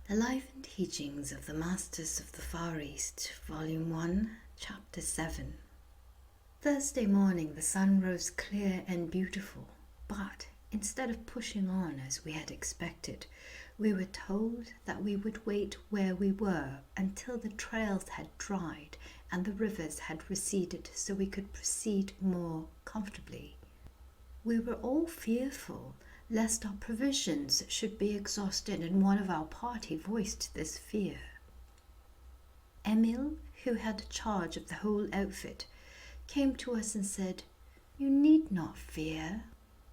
The Life and Teachings of the Masters of the Far East, Volume 1, Chapter 7. Thursday morning the sun rose clear and beautiful, but instead of pushing on as we had expected, we were told that we would wait where we were until the trails had dried and the rivers had receded so we could proceed more comfortably. We were all fearful lest our provisions should be exhausted, and one of our party voiced this fear. Emil, who had charge of the whole outfit, came to us and said, "You need not fear.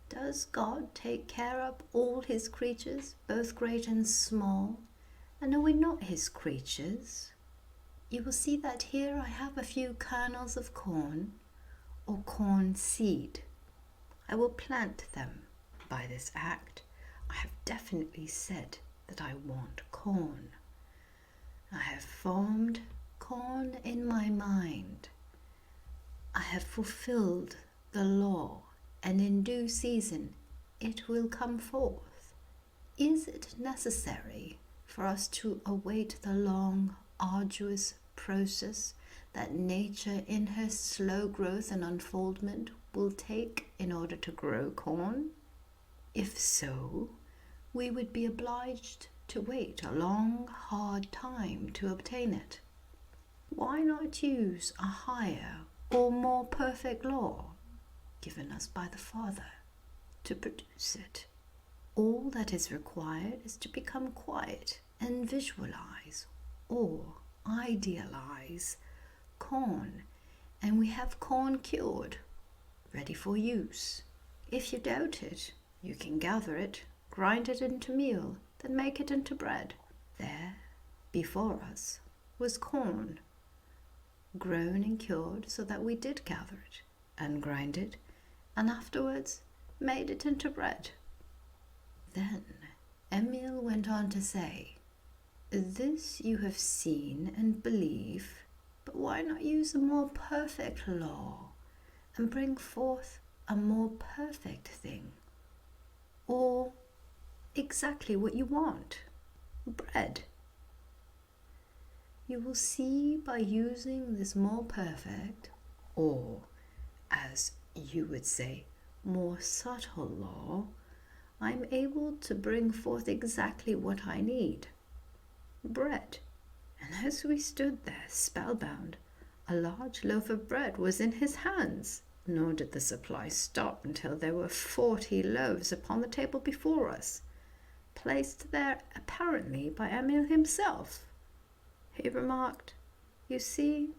Does God take care of all his creatures, both great and small? And are we not his creatures? You will see that here I have a few kernels of corn, or corn seed. I will plant them. By this act, I have definitely said that I want corn. I have formed corn in my mind. I have fulfilled the law, and in due season it will come forth. Is it necessary for us to await the long, arduous process that nature in her slow growth and unfoldment will take in order to grow corn? If so, we would be obliged to wait a long, hard time to obtain it. Why not use a higher or more perfect law given us by the Father to produce it? All that is required is to become quiet and visualize or idealize corn, and we have corn cured, ready for use. If you doubt it, you can gather it, grind it into meal, then make it into bread. There, before us, was corn, grown and cured so that we did gather it and grind it, and afterwards made it into bread. Then Emil went on to say, "This you have seen and believe, but why not use a more perfect law and bring forth a more perfect thing? Or exactly what you want, bread. You will see by using this more perfect, or as you would say, more subtle law, I'm able to bring forth exactly what I need, bread." And as we stood there spellbound, a large loaf of bread was in his hands. Nor did the supply stop until there were 40 loaves upon the table before us, placed there apparently by Emil himself. He remarked, "You see,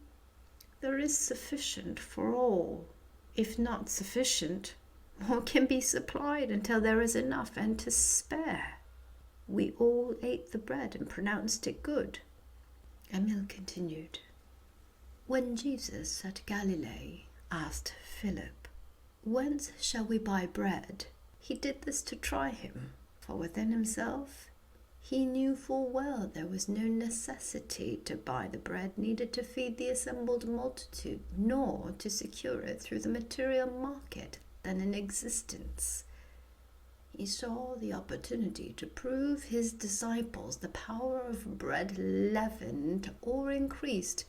there is sufficient for all. If not sufficient, more can be supplied until there is enough and to spare." We all ate the bread and pronounced it good. Emil continued, "When Jesus at Galilee asked Philip, 'Whence shall we buy bread?' he did this to try him, for within himself he knew full well there was no necessity to buy the bread needed to feed the assembled multitude, nor to secure it through the material market then in existence. He saw the opportunity to prove his disciples the power of bread leavened or increased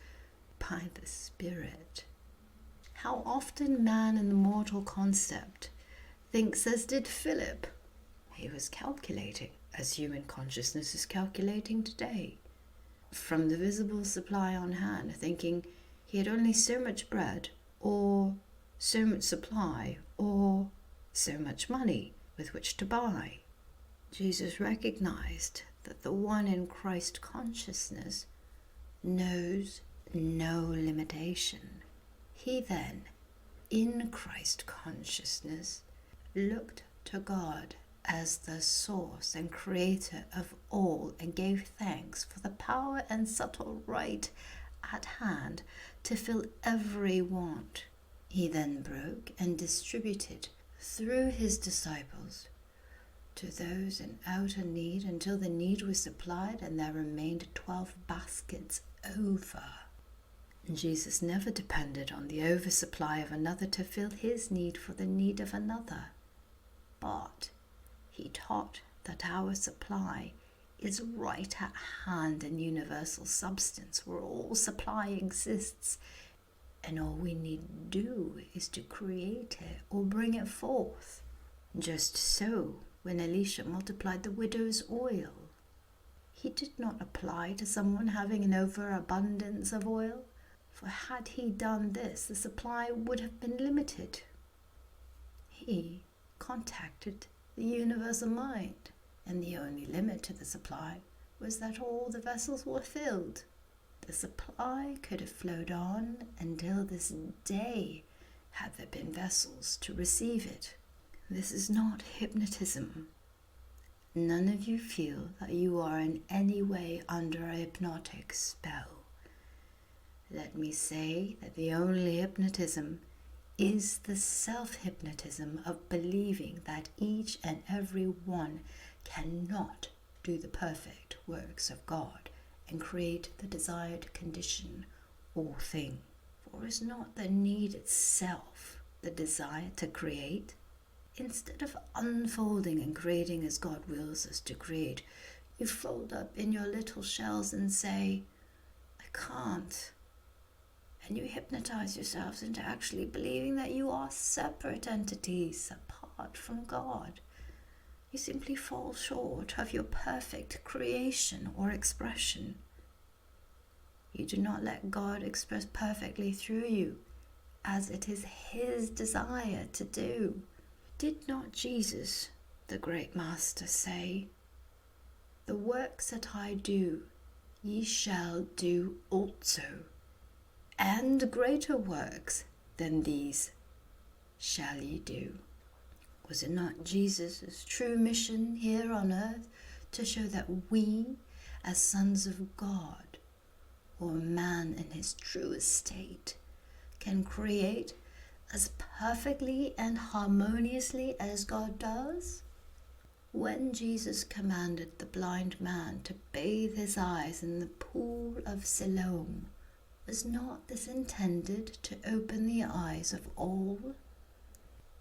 by the Spirit. How often man in the mortal concept thinks as did Philip. He was calculating, as human consciousness is calculating today, from the visible supply on hand, thinking he had only so much bread, or so much supply, or so much money with which to buy. Jesus recognized that the one in Christ consciousness knows no limitation. He then, in Christ consciousness, looked to God as the source and creator of all and gave thanks for the power and subtle right at hand to fill every want. He then broke and distributed through his disciples to those in outer need until the need was supplied and there remained 12 baskets over. Jesus never depended on the oversupply of another to fill his need for the need of another, but he taught that our supply is right at hand in universal substance, where all supply exists, and all we need to do is to create it or bring it forth. Just so, when Elisha multiplied the widow's oil, he did not apply to someone having an overabundance of oil, for had he done this, the supply would have been limited. He contacted the universal mind, and the only limit to the supply was that all the vessels were filled. The supply could have flowed on until this day had there been vessels to receive it. This is not hypnotism. None of you feel that you are in any way under a hypnotic spell. Let me say that the only hypnotism is the self-hypnotism of believing that each and every one cannot do the perfect works of God and create the desired condition or thing. For is not the need itself the desire to create? Instead of unfolding and creating as God wills us to create, you fold up in your little shells and say, I can't. And you hypnotize yourselves into actually believing that you are separate entities apart from God. You simply fall short of your perfect creation or expression. You do not let God express perfectly through you, as it is His desire to do. Did not Jesus, the great Master, say, "The works that I do, ye shall do also, and greater works than these shall ye do"? Was it not Jesus' true mission here on earth to show that we, as sons of God, or man in his truest state, can create as perfectly and harmoniously as God does? When Jesus commanded the blind man to bathe his eyes in the pool of Siloam, was not this intended to open the eyes of all?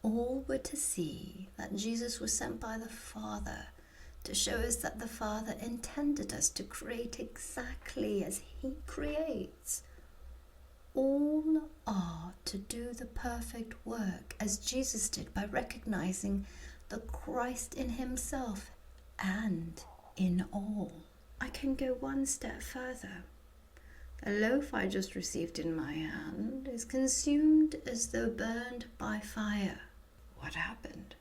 All were to see that Jesus was sent by the Father to show us that the Father intended us to create exactly as He creates. All are to do the perfect work as Jesus did by recognizing the Christ in Himself and in all. I can go one step further. The loaf I just received in my hand is consumed as though burned by fire. What happened?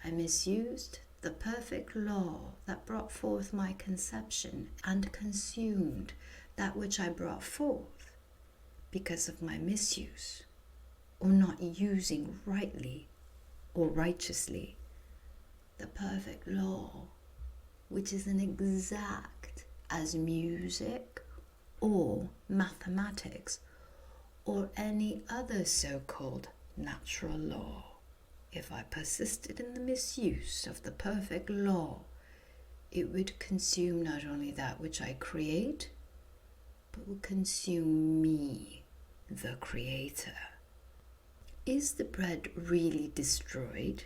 I misused the perfect law that brought forth my conception and consumed that which I brought forth because of my misuse, or not using rightly or righteously the perfect law, which is an exact as music or mathematics or any other so-called natural law. If I persisted in the misuse of the perfect law, it would consume not only that which I create, but would consume me, the Creator. Is the bread really destroyed?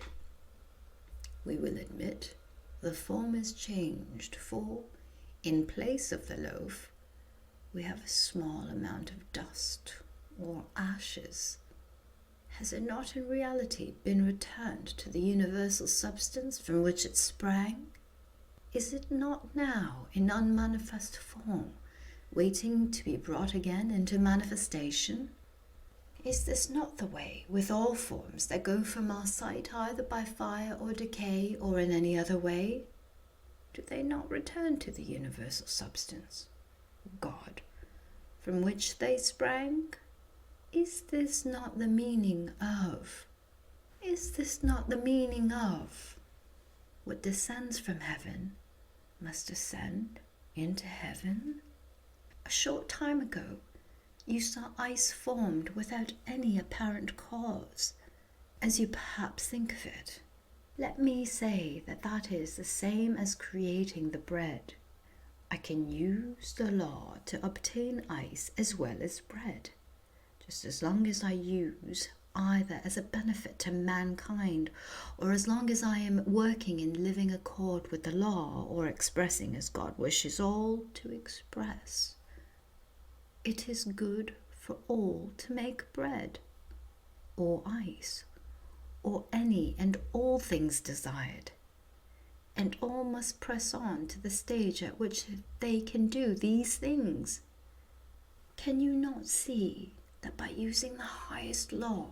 We will admit the form is changed, for in place of the loaf, we have a small amount of dust or ashes. Has it not in reality been returned to the universal substance from which it sprang? Is it not now in unmanifest form, waiting to be brought again into manifestation? Is this not the way with all forms that go from our sight either by fire or decay or in any other way? Do they not return to the universal substance, God, from which they sprang? Is this not the meaning of? Is this not the meaning of? What descends from heaven must ascend into heaven? A short time ago, you saw ice formed without any apparent cause, as you perhaps think of it. Let me say that that is the same as creating the bread. I can use the law to obtain ice as well as bread, just as long as I use either as a benefit to mankind, or as long as I am working in living accord with the law, or expressing as God wishes all to express. It is good for all to make bread, or ice, or any and all things desired, and all must press on to the stage at which they can do these things. Can you not see that by using the highest law,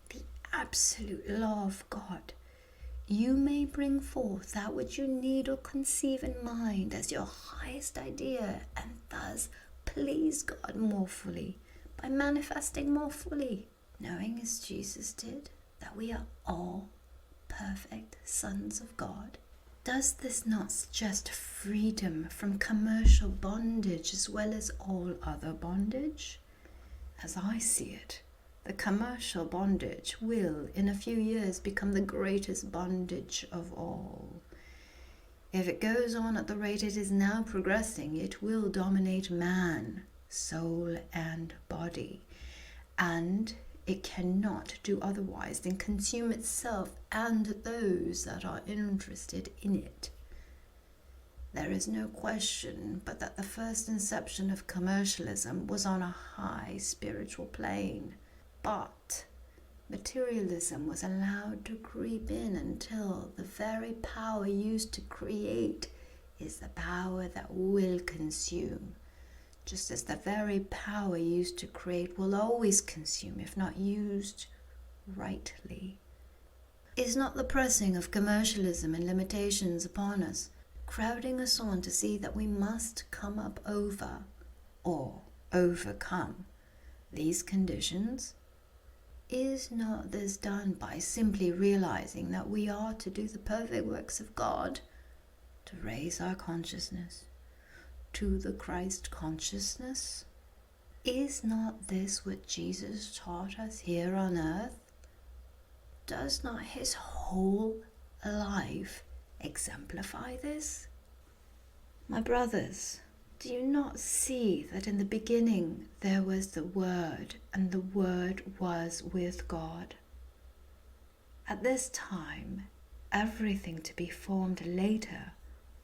the absolute law of God, you may bring forth that which you need or conceive in mind as your highest idea, and thus please God more fully by manifesting more fully, knowing as Jesus did that we are all perfect sons of God? Does this not suggest freedom from commercial bondage as well as all other bondage? As I see it, the commercial bondage will in a few years become the greatest bondage of all. If it goes on at the rate it is now progressing, it will dominate man, soul and body, and it cannot do otherwise than consume itself and those that are interested in it. There is no question but that the first inception of commercialism was on a high spiritual plane, but materialism was allowed to creep in until the very power used to create is the power that will consume, just as the very power used to create will always consume if not used rightly. Is not the pressing of commercialism and limitations upon us crowding us on to see that we must come up over or overcome these conditions? Is not this done by simply realizing that we are to do the perfect works of God, to raise our consciousness to the Christ consciousness? Is not this what Jesus taught us here on earth? Does not his whole life exemplify this? My brothers, do you not see that in the beginning there was the Word, and the Word was with God? At this time, everything to be formed later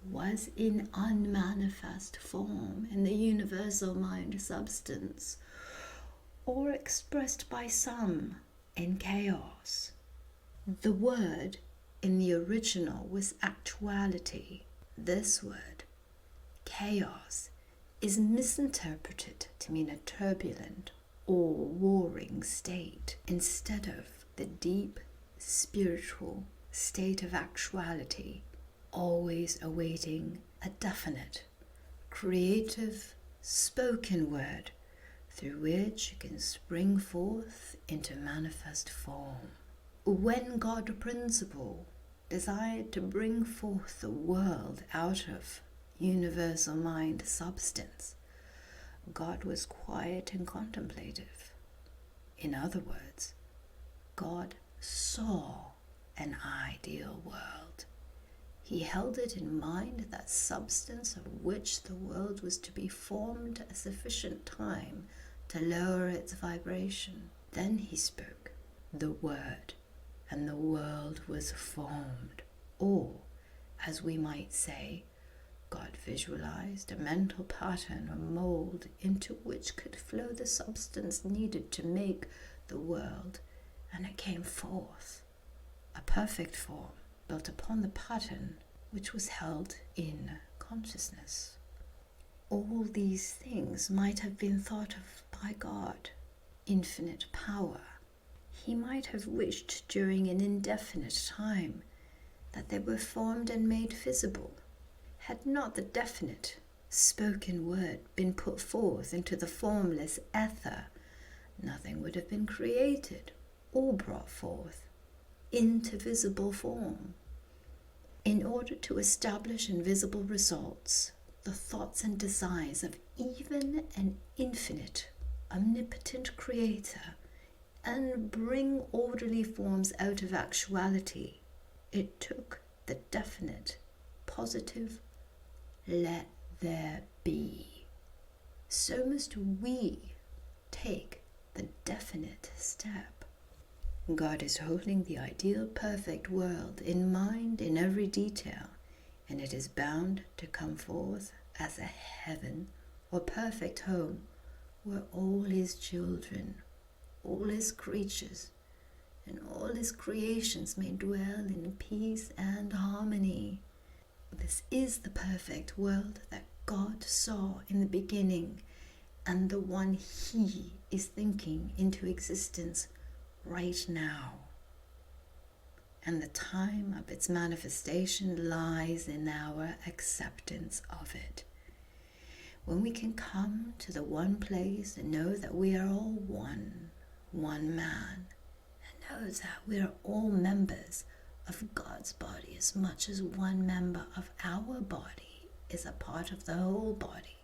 was in unmanifest form in the universal mind substance, or expressed by some in chaos. The Word in the original was actuality. This word, chaos, is misinterpreted to mean a turbulent or warring state, instead of the deep spiritual state of actuality, always awaiting a definite, creative, spoken word through which it can spring forth into manifest form. When God principle desired to bring forth the world out of universal mind substance, God was quiet and contemplative. In other words, God saw an ideal world. He held it in mind that substance of which the world was to be formed at a sufficient time to lower its vibration. Then he spoke the word, and the world was formed. Or, as we might say, God visualized a mental pattern or mold into which could flow the substance needed to make the world, and it came forth, a perfect form, built upon the pattern which was held in consciousness. All these things might have been thought of by God, infinite power. He might have wished during an indefinite time that they were formed and made visible. Had not the definite, spoken word been put forth into the formless ether, nothing would have been created or brought forth into visible form. In order to establish invisible results, the thoughts and desires of even an infinite, omnipotent creator, and bring orderly forms out of actuality, it took the definite, positive, let there be. So must we take the definite step. God is holding the ideal perfect world in mind in every detail, and it is bound to come forth as a heaven or perfect home where all his children, all his creatures, and all his creations may dwell in peace and harmony. This is the perfect world that God saw in the beginning, and the one he is thinking into existence right now. And the time of its manifestation lies in our acceptance of it. When we can come to the one place and know that we are all one man, and know that we are all members of God's body as much as one member of our body is a part of the whole body,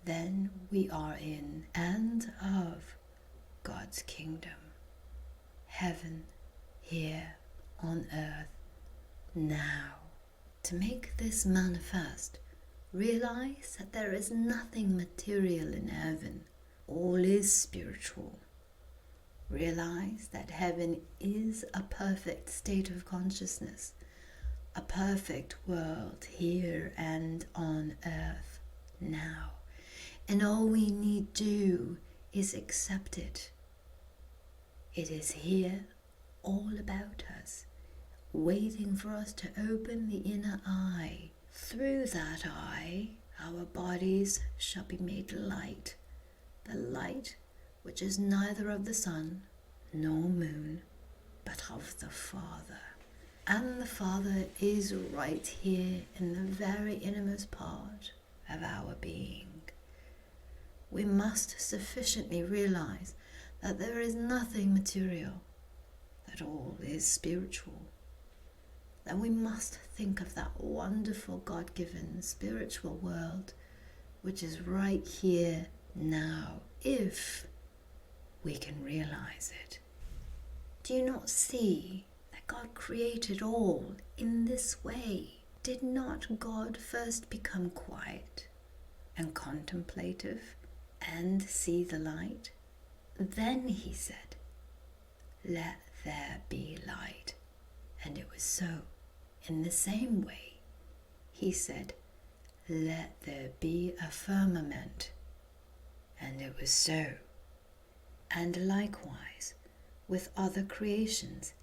then we are in and of God's kingdom. Heaven here on earth now. To make this manifest, realize that there is nothing material in heaven. All is spiritual. Realize that heaven is a perfect state of consciousness, a perfect world here and on earth now. And all we need do is accept it. It is here, all about us, waiting for us to open the inner eye. Through that eye, our bodies shall be made light, the light which is neither of the sun nor moon, but of the Father. And the Father is right here in the very innermost part of our being. We must sufficiently realize that there is nothing material, that all is spiritual. Then we must think of that wonderful God-given spiritual world which is right here now, if we can realize it. Do you not see that God created all in this way? Did not God first become quiet and contemplative and see the light? Then he said, "Let there be light." And it was so. In the same way, he said, "Let there be a firmament." And it was so. And likewise, with other creations,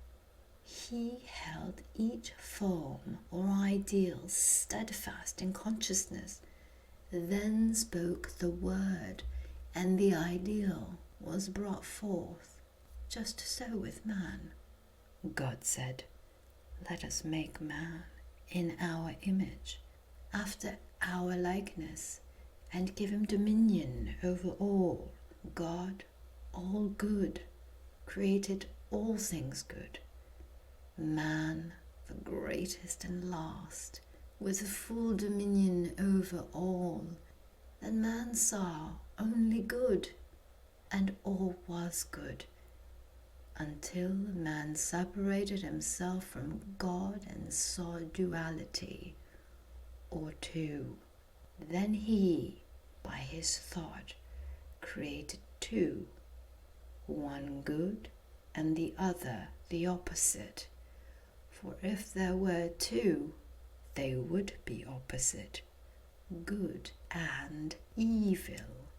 he held each form or ideal steadfast in consciousness, then spoke the word, and the ideal was brought forth. Just so with man. God said, "Let us make man in our image, after our likeness, and give him dominion over all." God, all good, created all things good. Man, the greatest and last, with full dominion over all. Then man saw only good, and all was good, until man separated himself from God and saw duality, or two. Then he, by his thought, created two, one good and the other the opposite. For if there were two, they would be opposite, good and evil.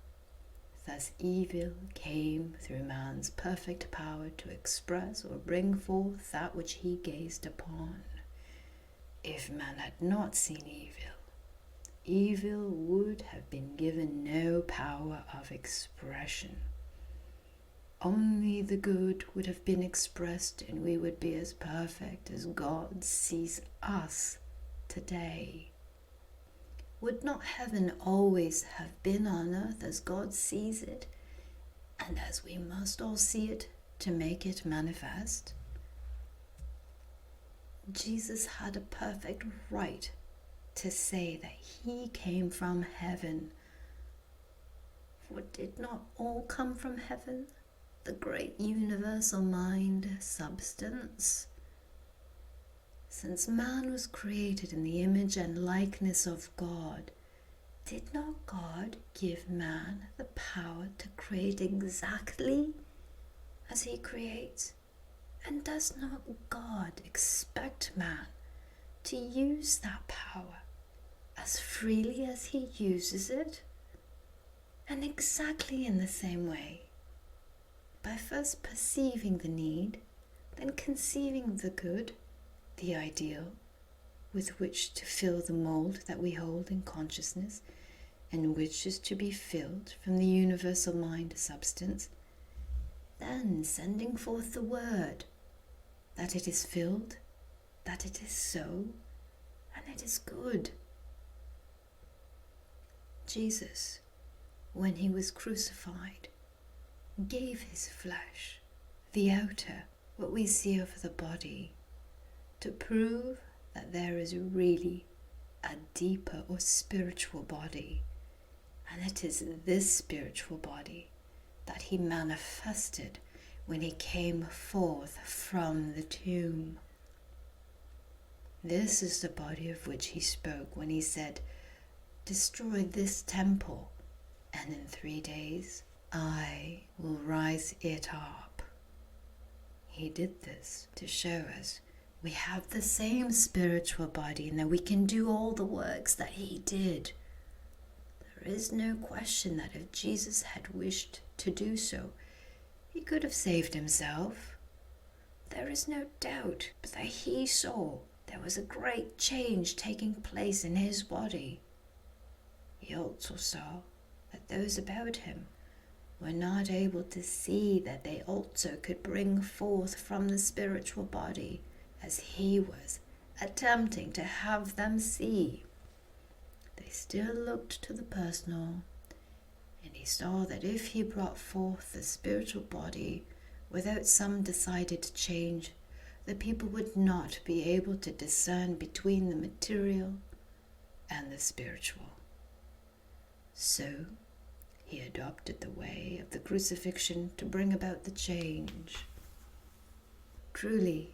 Thus evil came through man's perfect power to express or bring forth that which he gazed upon. If man had not seen evil, evil would have been given no power of expression. Only the good would have been expressed, and we would be as perfect as God sees us today. Would not heaven always have been on earth as God sees it, and as we must all see it to make it manifest? Jesus had a perfect right to say that he came from heaven. For did not all come from heaven, the great universal mind, substance? Since man was created in the image and likeness of God, did not God give man the power to create exactly as he creates? And does not God expect man to use that power as freely as he uses it? And exactly in the same way, by first perceiving the need, then conceiving the good, the ideal, with which to fill the mold that we hold in consciousness, and which is to be filled from the universal mind substance, then sending forth the word that it is filled, that it is so, and it is good. Jesus, when he was crucified, gave his flesh, the outer, what we see of the body, to prove that there is really a deeper or spiritual body, and it is this spiritual body that he manifested when he came forth from the tomb. This is the body of which he spoke when he said, "Destroy this temple, and in 3 days I will rise it up." He did this to show us we have the same spiritual body and that we can do all the works that he did. There is no question that if Jesus had wished to do so, he could have saved himself. There is no doubt but that he saw there was a great change taking place in his body. He also saw that those about him were not able to see that they also could bring forth from the spiritual body as he was attempting to have them see. They still looked to the personal, and he saw that if he brought forth the spiritual body without some decided change, the people would not be able to discern between the material and the spiritual. So he adopted the way of the crucifixion to bring about the change. Truly,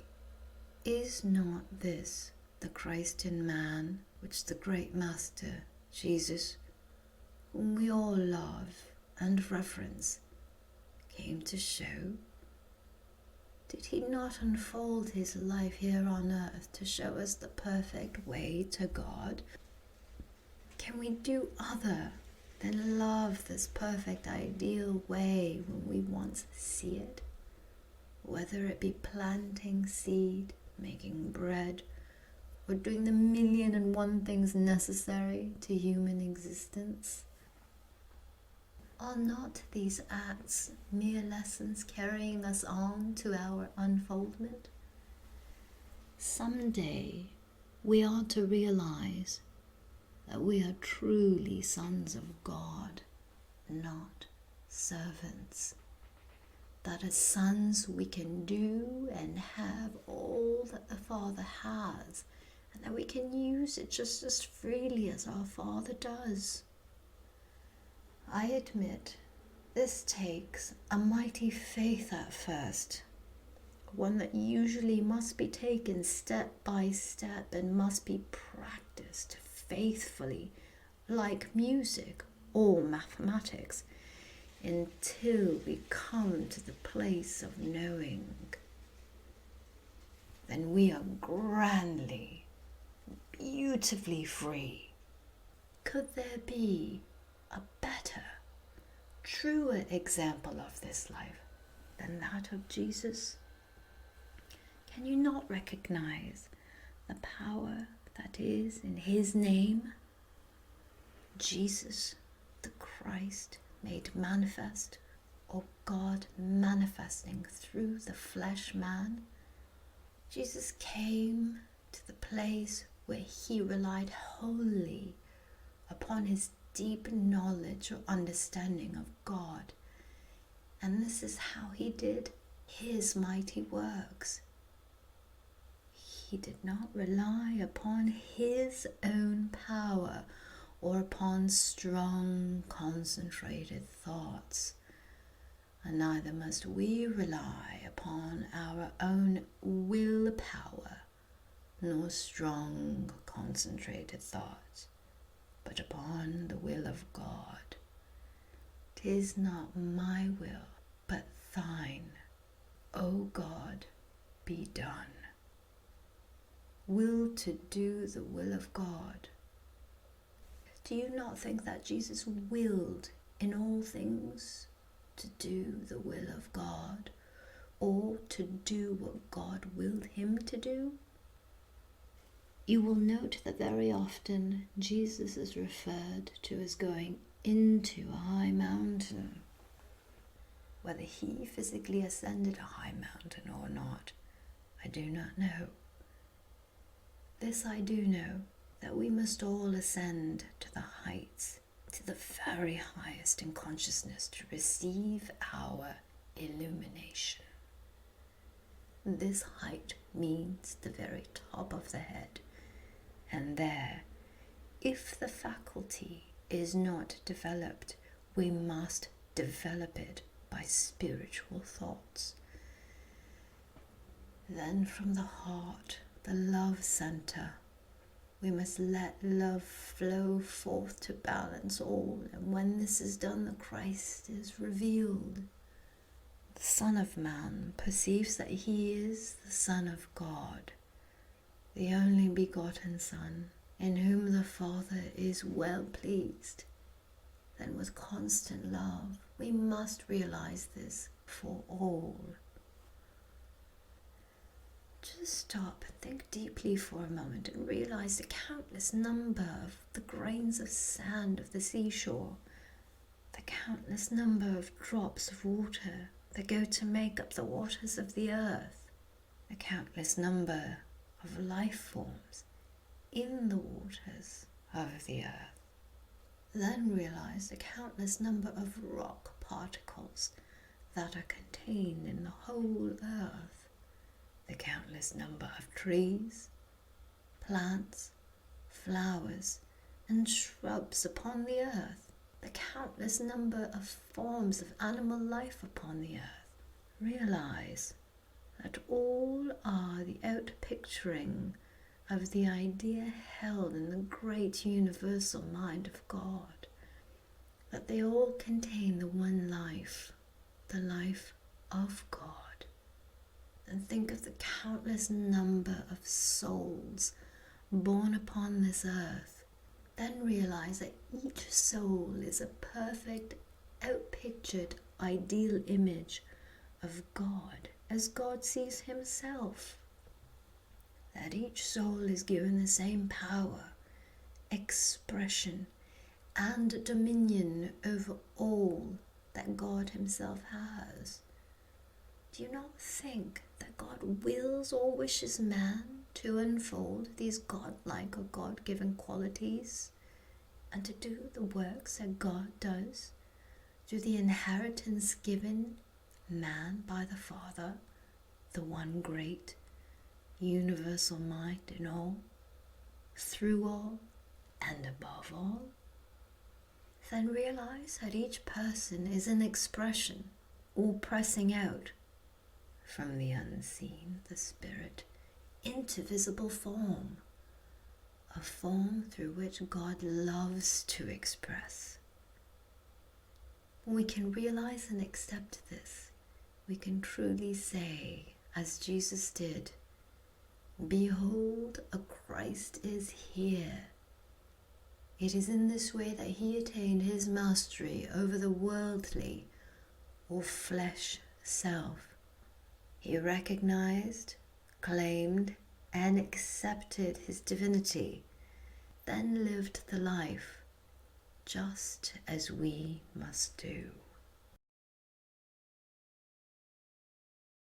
is not this the Christ in man which the great Master, Jesus, whom we all love and reverence, came to show? Did he not unfold his life here on earth to show us the perfect way to God? Can we do other than love this perfect ideal way when we once see it? Whether it be planting seed, making bread, or doing the 1,000,001 things necessary to human existence? Are not these acts mere lessons carrying us on to our unfoldment? Someday we are to realize that we are truly sons of God, not servants. That as sons we can do and have all that the Father has, and that we can use it just as freely as our Father does. I admit this takes a mighty faith at first, one that usually must be taken step by step and must be practiced faithfully, like music or mathematics, until we come to the place of knowing. Then we are grandly, beautifully free. Could there be a better, truer example of this life than that of Jesus? Can you not recognize the power that is in his name? Jesus, the Christ, made manifest, or God manifesting through the flesh man. Jesus came to the place where he relied wholly upon his deep knowledge or understanding of God. And this is how he did his mighty works. He did not rely upon his own power or upon strong, concentrated thoughts. And neither must we rely upon our own willpower, nor strong, concentrated thoughts, but upon the will of God. 'Tis not my will, but thine, O God, be done. Will to do the will of God. Do you not think that Jesus willed in all things to do the will of God, or to do what God willed him to do? You will note that very often Jesus is referred to as going into a high mountain. Whether he physically ascended a high mountain or not, I do not know. This I do know, that we must all ascend to the heights, to the very highest in consciousness, to receive our illumination. This height means the very top of the head, and there, if the faculty is not developed, we must develop it by spiritual thoughts. Then from the heart, the love center, we must let love flow forth to balance all, and when this is done, the Christ is revealed. The Son of Man perceives that he is the Son of God, the only begotten Son, in whom the Father is well pleased. Then with constant love, we must realize this for all. Just stop and think deeply for a moment and realize the countless number of the grains of sand of the seashore, the countless number of drops of water that go to make up the waters of the earth, the countless number of life forms in the waters of the earth. Then realize the countless number of rock particles that are contained in the whole earth, the countless number of trees, plants, flowers, and shrubs upon the earth, the countless number of forms of animal life upon the earth. Realize that all are the outpicturing of the idea held in the great universal mind of God, that they all contain the one life, the life of God. And think of the countless number of souls born upon this earth. Then realize that each soul is a perfect, outpictured, ideal image of God, as God sees himself. That each soul is given the same power, expression, and dominion over all that God himself has. Do you not think that God wills or wishes man to unfold these godlike or God-given qualities and to do the works that God does through the inheritance given man by the Father, the one great universal mind in all, through all, and above all? Then realize that each person is an expression, all pressing out from the unseen, the spirit, into visible form, a form through which God loves to express. When we can realize and accept this, we can truly say, as Jesus did, "Behold, a Christ is here." It is in this way that he attained his mastery over the worldly or flesh self. He recognized, claimed, and accepted his divinity, then lived the life just as we must do.